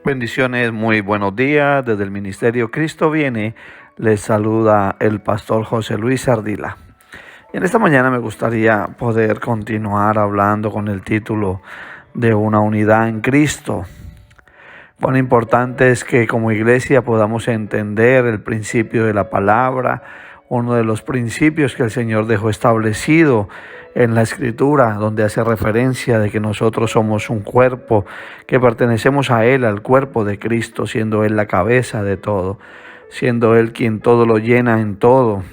Bendiciones, muy buenos días. Desde el Ministerio Cristo Viene, les saluda el pastor José Luis Ardila. Y en esta mañana me gustaría poder continuar hablando con el título de una unidad en Cristo. Cuán importante es que como iglesia podamos entender el principio de la palabra, uno de los principios que el Señor dejó establecido en la Escritura, donde hace referencia de que nosotros somos un cuerpo, que pertenecemos a Él, al cuerpo de Cristo, siendo Él la cabeza de todo, siendo Él quien todo lo llena en todo.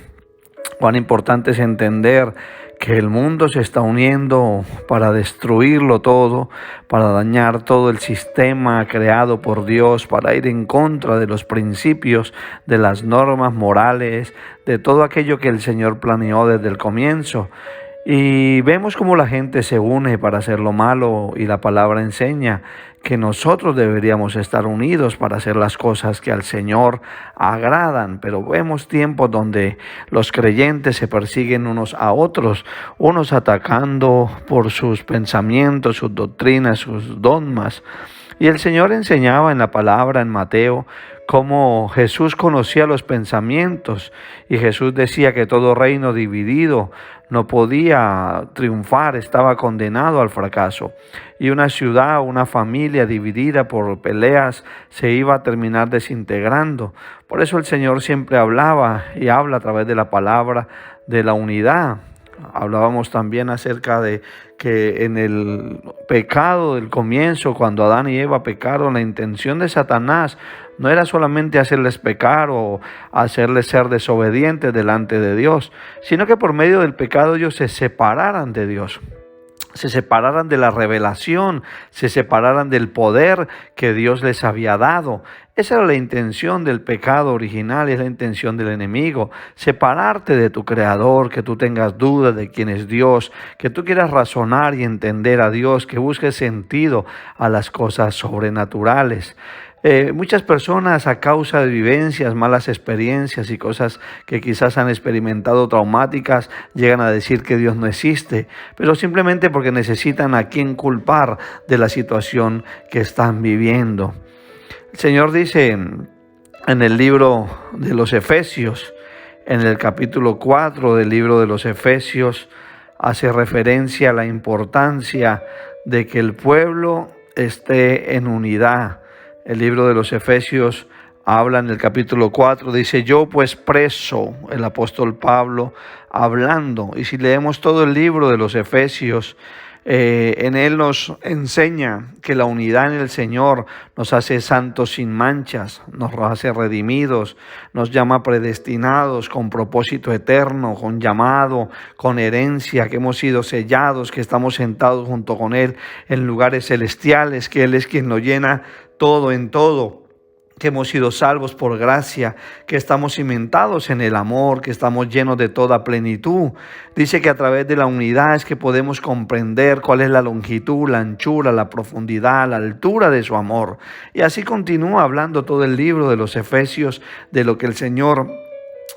Cuán importante es entender que el mundo se está uniendo para destruirlo todo, para dañar todo el sistema creado por Dios, para ir en contra de los principios, de las normas morales, de todo aquello que el Señor planeó desde el comienzo. Y vemos cómo la gente se une para hacer lo malo, y la palabra enseña que nosotros deberíamos estar unidos para hacer las cosas que al Señor agradan. Pero vemos tiempos donde los creyentes se persiguen unos a otros, unos atacando por sus pensamientos, sus doctrinas, sus dogmas. Y el Señor enseñaba en la palabra en Mateo cómo Jesús conocía los pensamientos, y Jesús decía que todo reino dividido no podía triunfar, estaba condenado al fracaso. Y una ciudad, una familia dividida por peleas se iba a terminar desintegrando. Por eso el Señor siempre hablaba y habla a través de la palabra de la unidad. Hablábamos también acerca de que en el pecado del comienzo, cuando Adán y Eva pecaron, la intención de Satanás no era solamente hacerles pecar o hacerles ser desobedientes delante de Dios, sino que por medio del pecado ellos se separaran de Dios, se separaran de la revelación, se separaran del poder que Dios les había dado. Esa era la intención del pecado original, es la intención del enemigo: separarte de tu Creador, que tú tengas dudas de quién es Dios, que tú quieras razonar y entender a Dios, que busques sentido a las cosas sobrenaturales. Muchas personas, a causa de vivencias, malas experiencias y cosas que quizás han experimentado traumáticas, llegan a decir que Dios no existe, pero simplemente porque necesitan a quien culpar de la situación que están viviendo. El Señor dice en el libro de los Efesios, en el capítulo 4 del libro de los Efesios, hace referencia a la importancia de que el pueblo esté en unidad. El libro de los Efesios habla en el capítulo 4, dice: yo pues preso, el apóstol Pablo hablando. Y si leemos todo el libro de los Efesios, en él nos enseña que la unidad en el Señor nos hace santos sin manchas, nos hace redimidos, nos llama predestinados con propósito eterno, con llamado, con herencia, que hemos sido sellados, que estamos sentados junto con Él en lugares celestiales, que Él es quien nos llena todo en todo, que hemos sido salvos por gracia, que estamos cimentados en el amor, que estamos llenos de toda plenitud. Dice que a través de la unidad es que podemos comprender cuál es la longitud, la anchura, la profundidad, la altura de su amor. Y así continúa hablando todo el libro de los Efesios de lo que el Señor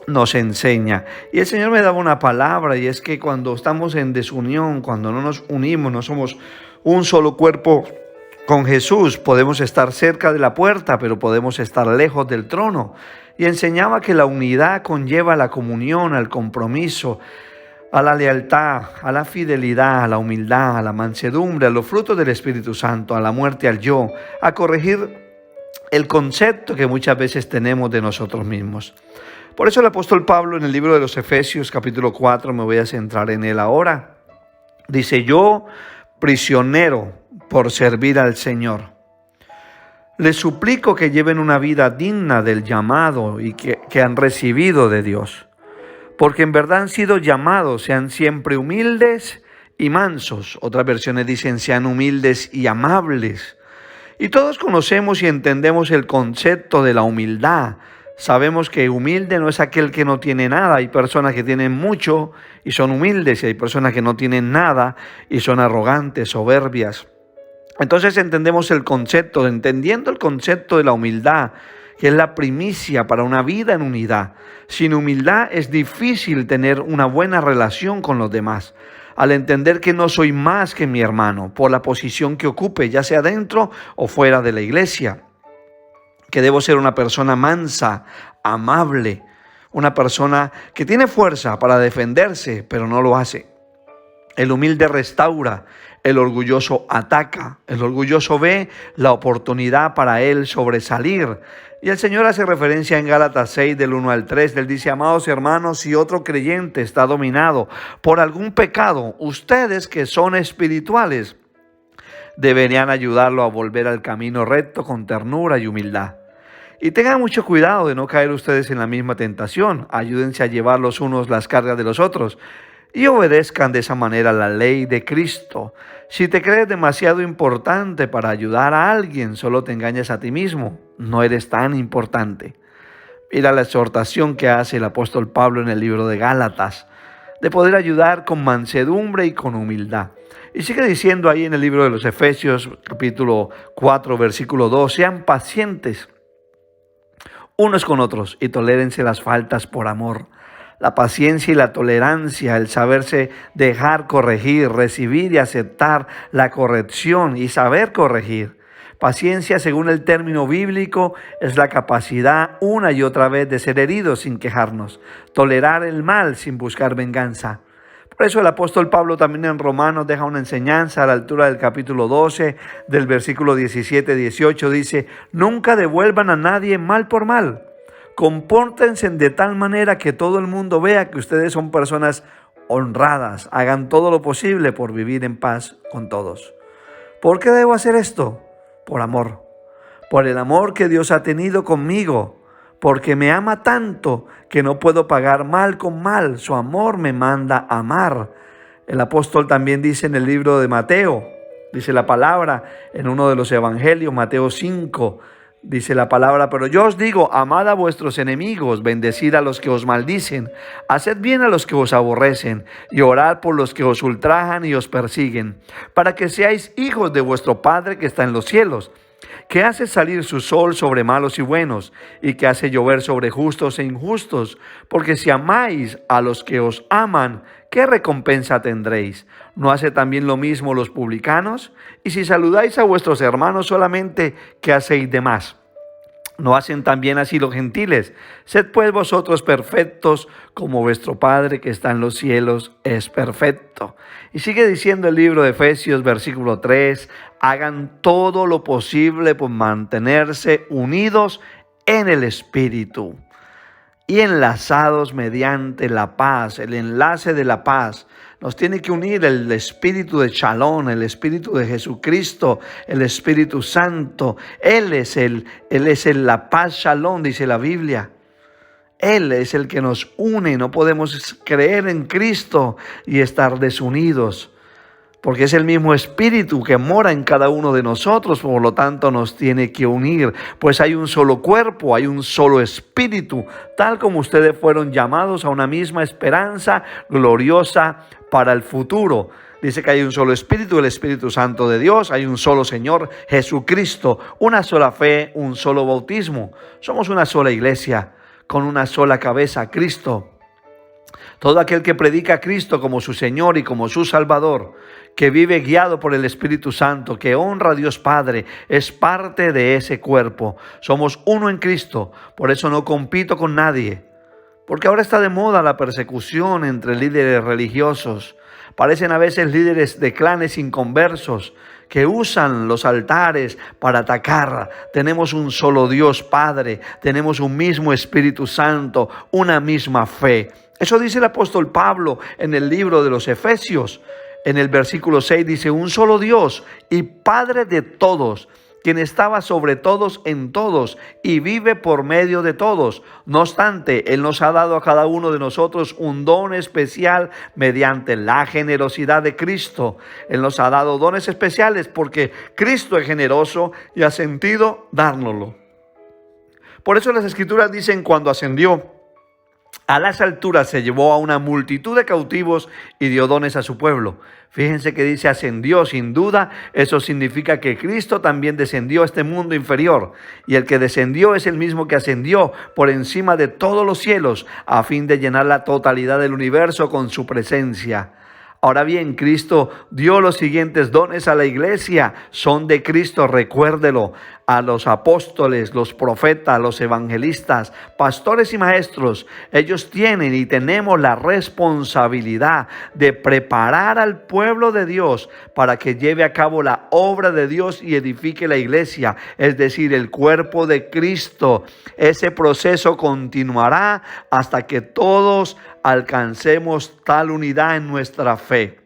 nos enseña. Y el Señor me daba una palabra, y es que cuando estamos en desunión, cuando no nos unimos, no somos un solo cuerpo con Jesús, podemos estar cerca de la puerta, pero podemos estar lejos del trono. Y enseñaba que la unidad conlleva la comunión, al compromiso, a la lealtad, a la fidelidad, a la humildad, a la mansedumbre, a los frutos del Espíritu Santo, a la muerte al yo, a corregir el concepto que muchas veces tenemos de nosotros mismos. Por eso el apóstol Pablo, en el libro de los Efesios, capítulo 4, me voy a centrar en él ahora. Dice: yo, prisionero por servir al Señor, les suplico que lleven una vida digna del llamado y que han recibido de Dios, porque en verdad han sido llamados. Sean siempre humildes y mansos. Otras versiones dicen: sean humildes y amables. Y todos conocemos y entendemos el concepto de la humildad. Sabemos que humilde no es aquel que no tiene nada. Hay personas que tienen mucho y son humildes, y hay personas que no tienen nada y son arrogantes, soberbias. Entonces entendemos el concepto, entendiendo el concepto de la humildad, que es la primicia para una vida en unidad. Sin humildad es difícil tener una buena relación con los demás. Al entender que no soy más que mi hermano por la posición que ocupe, ya sea dentro o fuera de la iglesia. que debo ser una persona mansa, amable, una persona que tiene fuerza para defenderse, pero no lo hace. El humilde restaura, el orgulloso ataca, el orgulloso ve la oportunidad para él sobresalir. Y el Señor hace referencia en Gálatas 6, del 1 al 3, él dice: amados hermanos, si otro creyente está dominado por algún pecado, ustedes que son espirituales deberían ayudarlo a volver al camino recto con ternura y humildad. Y tengan mucho cuidado de no caer ustedes en la misma tentación. Ayúdense a llevar los unos las cargas de los otros y obedezcan de esa manera la ley de Cristo. Si te crees demasiado importante para ayudar a alguien, solo te engañas a ti mismo. No eres tan importante. Mira la exhortación que hace el apóstol Pablo en el libro de Gálatas, de poder ayudar con mansedumbre y con humildad. Y sigue diciendo ahí en el libro de los Efesios, capítulo 4, versículo 2, sean pacientes unos con otros y tolérense las faltas por amor. La paciencia y la tolerancia, el saberse dejar corregir, recibir y aceptar la corrección y saber corregir. Paciencia, según el término bíblico, es la capacidad una y otra vez de ser heridos sin quejarnos, tolerar el mal sin buscar venganza. Por eso el apóstol Pablo también en Romanos deja una enseñanza a la altura del capítulo 12, del versículo 17-18, dice: nunca devuelvan a nadie mal por mal. Compórtense de tal manera que todo el mundo vea que ustedes son personas honradas. Hagan todo lo posible por vivir en paz con todos. ¿Por qué debo hacer esto? Por amor. Por el amor que Dios ha tenido conmigo. Porque me ama tanto que no puedo pagar mal con mal. Su amor me manda a amar. El apóstol también dice en el libro de Mateo, dice la palabra en uno de los evangelios, Mateo 5, dice la palabra: pero yo os digo, amad a vuestros enemigos, bendecid a los que os maldicen, haced bien a los que os aborrecen, y orad por los que os ultrajan y os persiguen, para que seáis hijos de vuestro Padre que está en los cielos, que hace salir su sol sobre malos y buenos, y que hace llover sobre justos e injustos. Porque si amáis a los que os aman, ¿qué recompensa tendréis? ¿No hace también lo mismo los publicanos? Y si saludáis a vuestros hermanos solamente, ¿qué hacéis de más? ¿No hacen también así los gentiles? Sed pues vosotros perfectos, como vuestro Padre que está en los cielos es perfecto. Y sigue diciendo el libro de Efesios, versículo 3, hagan todo lo posible por mantenerse unidos en el Espíritu y enlazados mediante la paz, el enlace de la paz. Nos tiene que unir el espíritu de Shalom, el espíritu de Jesucristo, el Espíritu Santo. Él es la paz Shalom, dice la Biblia. Él es el que nos une. No podemos creer en Cristo y estar desunidos, porque es el mismo Espíritu que mora en cada uno de nosotros, por lo tanto nos tiene que unir, pues hay un solo cuerpo, hay un solo Espíritu, tal como ustedes fueron llamados a una misma esperanza gloriosa para el futuro. Dice que hay un solo Espíritu, el Espíritu Santo de Dios, hay un solo Señor, Jesucristo, una sola fe, un solo bautismo. Somos una sola iglesia, con una sola cabeza, Cristo. Todo aquel que predica a Cristo como su Señor y como su Salvador, que vive guiado por el Espíritu Santo, que honra a Dios Padre, es parte de ese cuerpo. Somos uno en Cristo, por eso no compito con nadie. Porque ahora está de moda la persecución entre líderes religiosos. Parecen a veces líderes de clanes inconversos que usan los altares para atacar. Tenemos un solo Dios Padre, tenemos un mismo Espíritu Santo, una misma fe. Eso dice el apóstol Pablo en el libro de los Efesios. En el versículo 6 dice: un solo Dios y Padre de todos, quien estaba sobre todos en todos y vive por medio de todos. No obstante, Él nos ha dado a cada uno de nosotros un don especial mediante la generosidad de Cristo. Él nos ha dado dones especiales porque Cristo es generoso y ha sentido dárnoslo. Por eso las Escrituras dicen: cuando ascendió a las alturas se llevó a una multitud de cautivos y dio dones a su pueblo. Fíjense que dice ascendió. Sin duda eso significa que Cristo también descendió a este mundo inferior. Y el que descendió es el mismo que ascendió por encima de todos los cielos a fin de llenar la totalidad del universo con su presencia. Ahora bien, Cristo dio los siguientes dones a la iglesia. Son de Cristo, recuérdelo. A los apóstoles, los profetas, los evangelistas, pastores y maestros, ellos tienen y tenemos la responsabilidad de preparar al pueblo de Dios para que lleve a cabo la obra de Dios y edifique la iglesia, es decir, el cuerpo de Cristo. Ese proceso continuará hasta que todos alcancemos tal unidad en nuestra fe.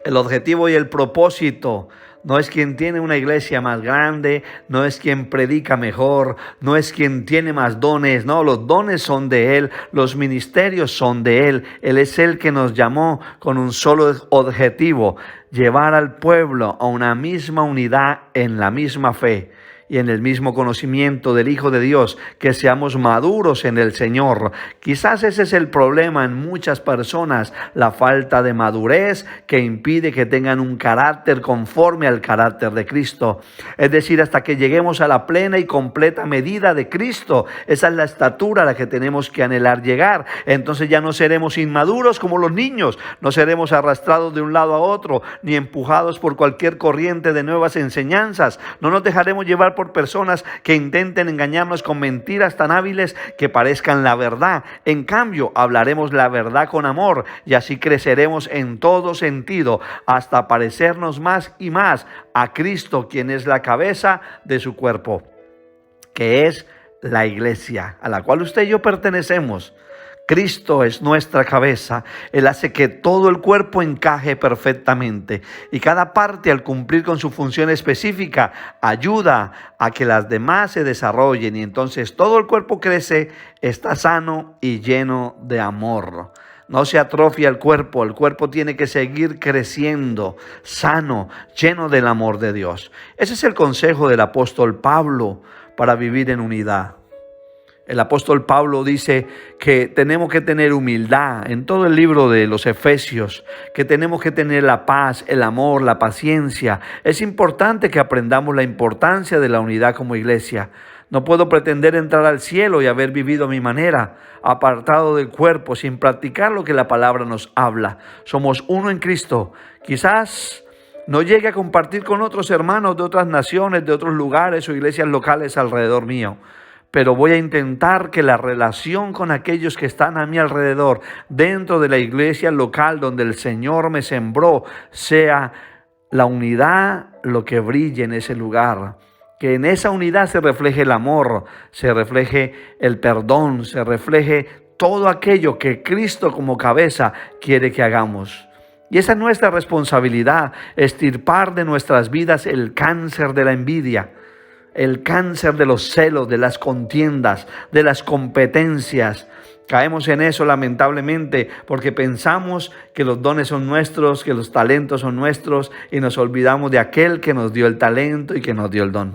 El objetivo y el propósito no es quien tiene una iglesia más grande, no es quien predica mejor, no es quien tiene más dones. No, los dones son de Él, los ministerios son de Él. Él es el que nos llamó con un solo objetivo: llevar al pueblo a una misma unidad en la misma fe y en el mismo conocimiento del Hijo de Dios, que seamos maduros en el Señor. Quizás ese es el problema en muchas personas, la falta de madurez que impide que tengan un carácter conforme al carácter de Cristo. Es decir, hasta que lleguemos a la plena y completa medida de Cristo. Esa es la estatura a la que tenemos que anhelar llegar. Entonces ya no seremos inmaduros como los niños, no seremos arrastrados de un lado a otro, ni empujados por cualquier corriente de nuevas enseñanzas. No nos dejaremos llevar por personas que intenten engañarnos con mentiras tan hábiles que parezcan la verdad. En cambio, hablaremos la verdad con amor y así creceremos en todo sentido hasta parecernos más y más a Cristo, quien es la cabeza de su cuerpo, que es la iglesia, a la cual usted y yo pertenecemos. Cristo es nuestra cabeza. Él hace que todo el cuerpo encaje perfectamente y cada parte, al cumplir con su función específica, ayuda a que las demás se desarrollen y entonces todo el cuerpo crece, está sano y lleno de amor. No se atrofia el cuerpo tiene que seguir creciendo, sano, lleno del amor de Dios. Ese es el consejo del apóstol Pablo para vivir en unidad. El apóstol Pablo dice que tenemos que tener humildad en todo el libro de los Efesios, que tenemos que tener la paz, el amor, la paciencia. Es importante que aprendamos la importancia de la unidad como iglesia. No puedo pretender entrar al cielo y haber vivido a mi manera, apartado del cuerpo, sin practicar lo que la palabra nos habla. Somos uno en Cristo. Quizás no llegue a compartir con otros hermanos de otras naciones, de otros lugares o iglesias locales alrededor mío, pero voy a intentar que la relación con aquellos que están a mi alrededor, dentro de la iglesia local donde el Señor me sembró, sea la unidad lo que brille en ese lugar. Que en esa unidad se refleje el amor, se refleje el perdón, se refleje todo aquello que Cristo como cabeza quiere que hagamos. Y esa es nuestra responsabilidad, extirpar de nuestras vidas el cáncer de la envidia, el cáncer de los celos, de las contiendas, de las competencias. Caemos en eso lamentablemente porque pensamos que los dones son nuestros, que los talentos son nuestros y nos olvidamos de aquel que nos dio el talento y que nos dio el don.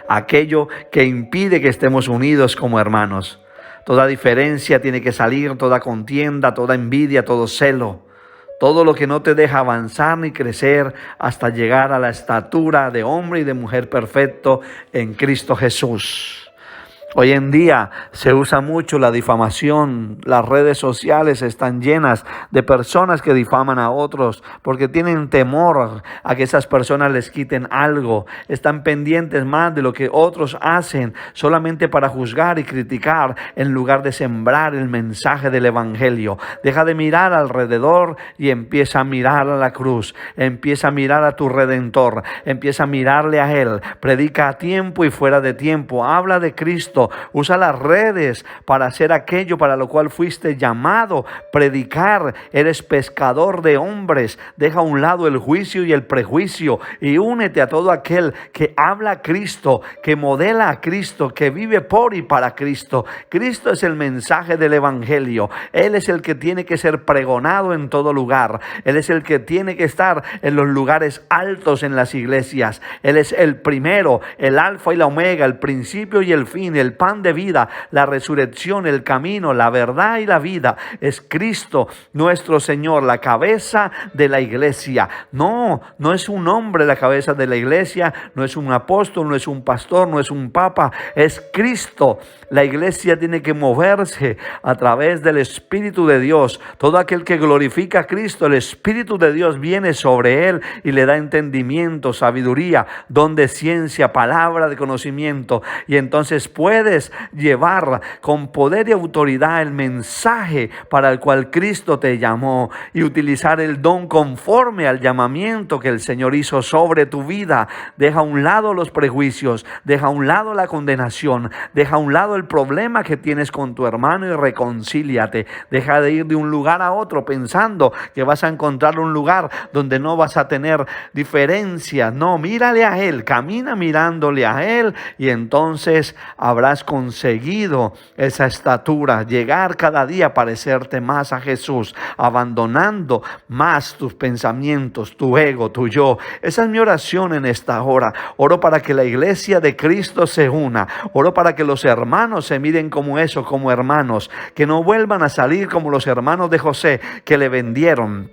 Aquello que impide que estemos unidos como hermanos. Toda diferencia tiene que salir, toda contienda, toda envidia, todo celo. Todo lo que no te deja avanzar ni crecer hasta llegar a la estatura de hombre y de mujer perfecto en Cristo Jesús. Hoy en día se usa mucho la difamación. Las redes sociales están llenas de personas que difaman a otros porque tienen temor a que esas personas les quiten algo. Están pendientes más de lo que otros hacen solamente para juzgar y criticar en lugar de sembrar el mensaje del evangelio. Deja de mirar alrededor y empieza a mirar a la cruz. Empieza a mirar a tu Redentor. Empieza a mirarle a Él. Predica a tiempo y fuera de tiempo. Habla de Cristo. Usa las redes para hacer aquello para lo cual fuiste llamado, predicar. Eres pescador de hombres. Deja a un lado el juicio y el prejuicio y únete a todo aquel que habla a Cristo, que modela a Cristo, que vive por y para Cristo. Cristo es el mensaje del evangelio. Él es el que tiene que ser pregonado en todo lugar. Él es el que tiene que estar en los lugares altos en las iglesias. Él es el primero, el alfa y la omega, el principio y el fin, el el pan de vida, la resurrección, el camino, la verdad y la vida. Es Cristo nuestro Señor, la cabeza de la iglesia. No es un hombre la cabeza de la iglesia, no es un apóstol, no es un pastor, no es un papa, es Cristo. La iglesia tiene que moverse a través del Espíritu de Dios. Todo aquel que glorifica a Cristo, el Espíritu de Dios viene sobre él y le da entendimiento, sabiduría, don de ciencia, palabra de conocimiento. Y entonces puedes llevar con poder y autoridad el mensaje para el cual Cristo te llamó y utilizar el don conforme al llamamiento que el Señor hizo sobre tu vida. Deja a un lado los prejuicios, deja a un lado la condenación, deja a un lado el problema que tienes con tu hermano y reconcíliate. Deja de ir de un lugar a otro pensando que vas a encontrar un lugar donde no vas a tener diferencias. No, mírale a Él, camina mirándole a Él y entonces habrás conseguido esa estatura, llegar cada día a parecerte más a Jesús, abandonando más tus pensamientos, tu ego, tu yo. Esa es mi oración en esta hora. Oro para que la iglesia de Cristo se una. Oro para que los hermanos se miren como eso, como hermanos, que no vuelvan a salir como los hermanos de José que le vendieron,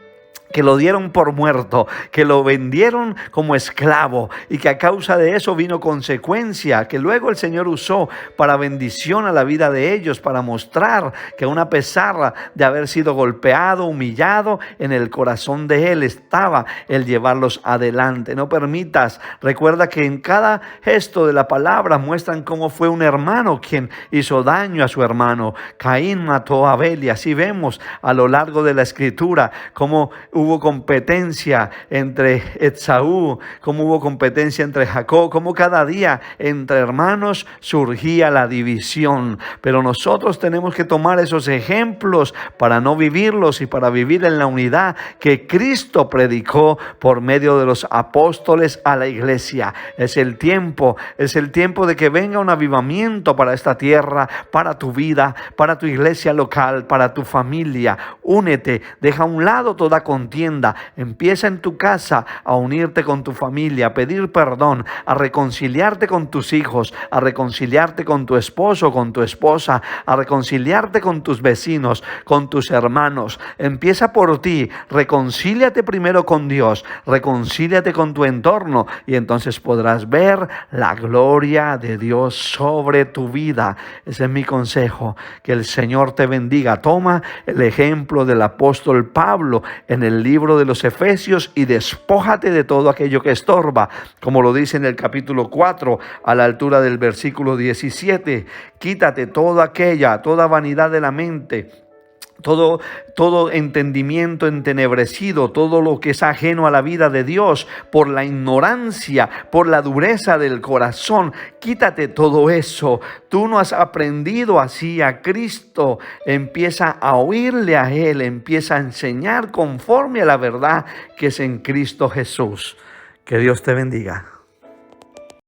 que lo dieron por muerto, que lo vendieron como esclavo y que a causa de eso vino consecuencia que luego el Señor usó para bendición a la vida de ellos, para mostrar que aun a pesar de haber sido golpeado, humillado, en el corazón de Él estaba el llevarlos adelante. No permitas, recuerda que en cada gesto de la palabra muestran cómo fue un hermano quien hizo daño a su hermano. Caín mató a Abel y así vemos a lo largo de la escritura cómo hubo competencia entre Esaú, como hubo competencia entre Jacob, como cada día entre hermanos surgía la división. Pero nosotros tenemos que tomar esos ejemplos para no vivirlos y para vivir en la unidad que Cristo predicó por medio de los apóstoles a la iglesia. Es el tiempo de que venga un avivamiento para esta tierra, para tu vida, para tu iglesia local, para tu familia. Únete, deja a un lado toda contienda. Empieza en tu casa a unirte con tu familia, a pedir perdón, a reconciliarte con tus hijos, a reconciliarte con tu esposo, con tu esposa, a reconciliarte con tus vecinos, con tus hermanos. Empieza por ti, reconcíliate primero con Dios, reconcíliate con tu entorno y entonces podrás ver la gloria de Dios sobre tu vida. Ese es mi consejo, que el Señor te bendiga. Toma el ejemplo del apóstol Pablo en el libro de los Efesios y despójate de todo aquello que estorba, como lo dice en el capítulo 4 a la altura del versículo 17. Quítate toda vanidad de la mente, todo entendimiento entenebrecido, todo lo que es ajeno a la vida de Dios, por la ignorancia, por la dureza del corazón. Quítate todo eso. Tú no has aprendido así a Cristo. Empieza a oírle a Él, empieza a enseñar conforme a la verdad que es en Cristo Jesús. Que Dios te bendiga.